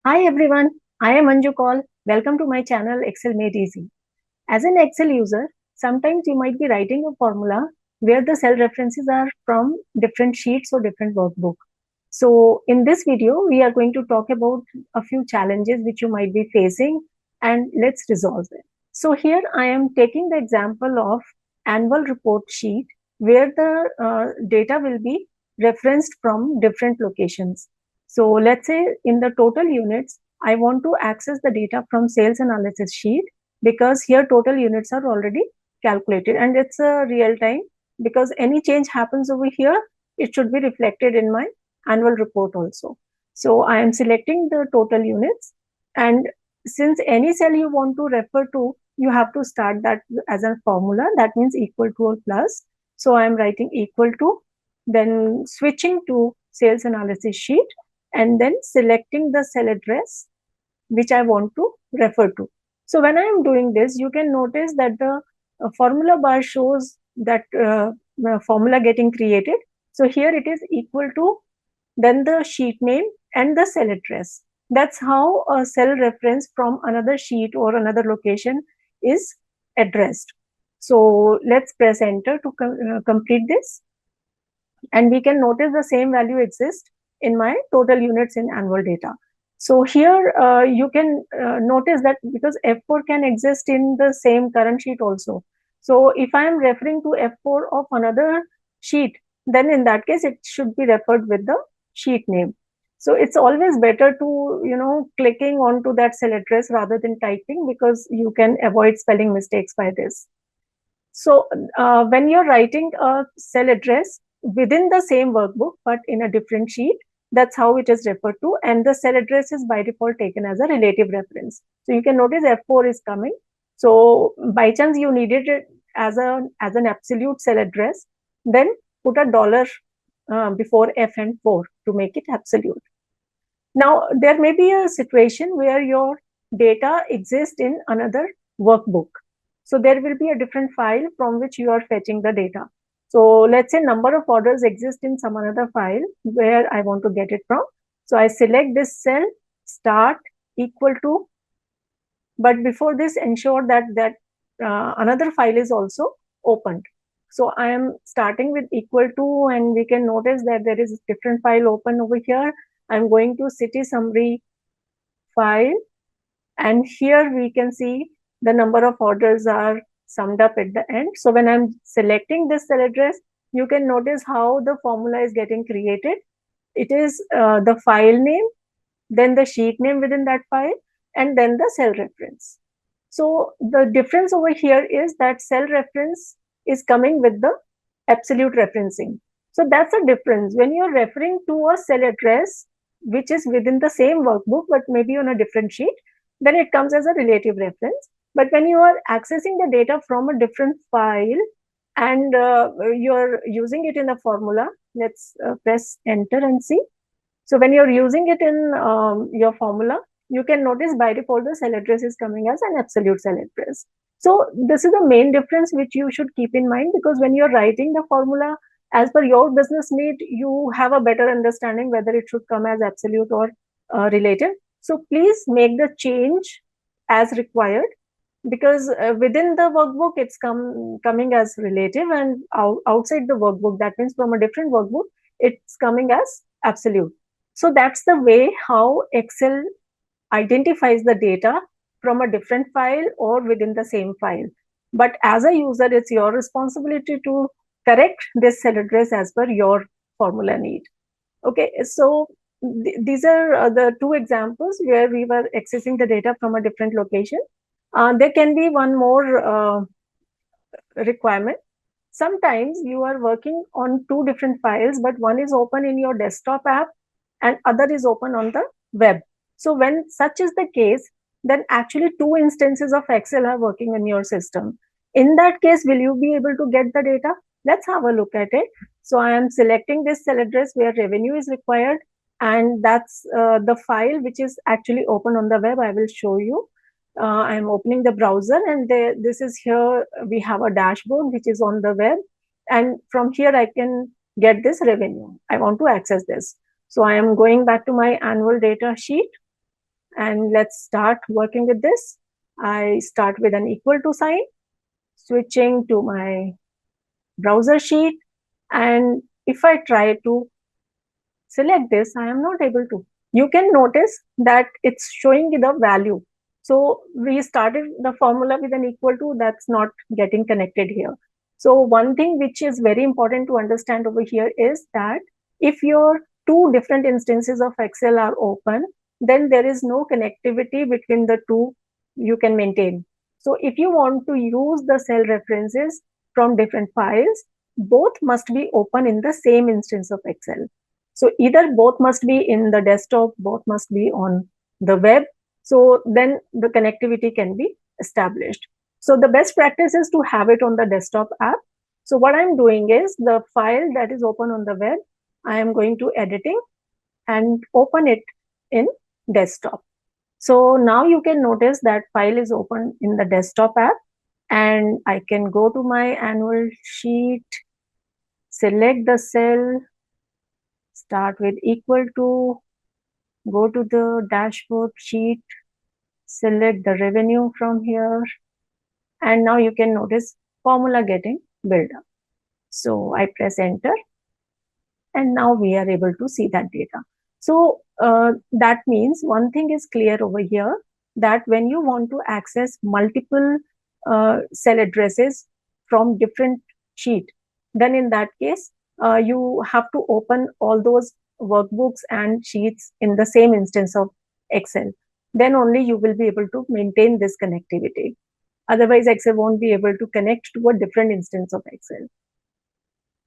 Hi everyone, I am Anju. Welcome to my channel Excel Made Easy. As an Excel user, sometimes you might be writing a formula where the cell references are from different sheets or different workbook. So in this video, we are going to talk about a few challenges which you might be facing and let's resolve them. So here I am taking the example of annual report sheet where the data will be referenced from different locations. So let's say in the total units, I want to access the data from sales analysis sheet because here total units are already calculated and it's a real time because any change happens over here, it should be reflected in my annual report also. So I am selecting the total units, and since any cell you want to refer to, you have to start that as a formula. That means equal to or plus. So I am writing equal to, then switching to sales analysis sheet, and then selecting the cell address which I want to refer to. So when I am doing this, you can notice that the formula bar shows that formula getting created. So here it is equal to, then the sheet name and the cell address. That's how a cell reference from another sheet or another location is addressed. So let's press enter to complete this. And we can notice the same value exists in my total units in annual data. So here you can notice that because F4 can exist in the same current sheet also. So if I am referring to F4 of another sheet, then in that case, it should be referred with the sheet name. So it's always better to, clicking onto that cell address rather than typing because you can avoid spelling mistakes by this. So when you're writing a cell address within the same workbook, but in a different sheet, that's how it is referred to. And the cell address is by default taken as a relative reference. So you can notice F4 is coming. So by chance you needed it as an absolute cell address, then put a dollar before F and 4 to make it absolute. Now, there may be a situation where your data exists in another workbook. So there will be a different file from which you are fetching the data. So let's say number of orders exist in some another file where I want to get it from. So I select this cell, start equal to, but before this, ensure that another file is also opened. So I am starting with equal to, and we can notice that there is a different file open over here. I'm going to city summary file, and here we can see the number of orders are summed up at the end. So when I'm selecting this cell address, you can notice how the formula is getting created. It is the file name, then the sheet name within that file, and then the cell reference. So the difference over here is that cell reference is coming with the absolute referencing. So that's a difference. When you're referring to a cell address, which is within the same workbook, but maybe on a different sheet, then it comes as a relative reference. But when you are accessing the data from a different file and you're using it in a formula, let's press enter and see. So when you're using it in your formula, you can notice by default the cell address is coming as an absolute cell address. So this is the main difference which you should keep in mind, because when you're writing the formula as per your business need, you have a better understanding whether it should come as absolute or relative. So please make the change as required, because within the workbook it's coming as relative, and outside the workbook, that means from a different workbook, it's coming as absolute. So that's the way how Excel identifies the data from a different file or within the same file. But as a user, it's your responsibility to correct this cell address as per your formula need. Okay, so these are the two examples where we were accessing the data from a different location. There can be one more requirement. Sometimes you are working on two different files, but one is open in your desktop app and other is open on the web. So when such is the case, then actually two instances of Excel are working in your system. In that case, will you be able to get the data? Let's have a look at it. So I am selecting this cell address where revenue is required, and that's the file which is actually open on the web. I will show you. I'm opening the browser, and this is here. We have a dashboard which is on the web, and from here I can get this revenue. I want to access this. So I am going back to my annual data sheet, And let's start working with this. I start with an equal to sign, switching to my browser sheet. And if I try to select this, I am not able to. You can notice that it's showing the value. So we started the formula with an equal to, that's not getting connected here. So one thing which is very important to understand over here is that if your two different instances of Excel are open, then there is no connectivity between the two you can maintain. So if you want to use the cell references from different files, both must be open in the same instance of Excel. So either both must be in the desktop, both must be on the web. So then the connectivity can be established. So the best practice is to have it on the desktop app. So what I'm doing is the file that is open on the web, I am going to editing and open it in desktop. So now you can notice that file is open in the desktop app, and I can go to my annual sheet, select the cell, start with equal to, go to the dashboard sheet, select the revenue from here, and now you can notice formula getting built up. So I press enter, and now we are able to see that data. So that means one thing is clear over here, that when you want to access multiple cell addresses from different sheet, then in that case, you have to open all those workbooks and sheets in the same instance of Excel. Then only you will be able to maintain this connectivity. Otherwise, Excel won't be able to connect to a different instance of Excel.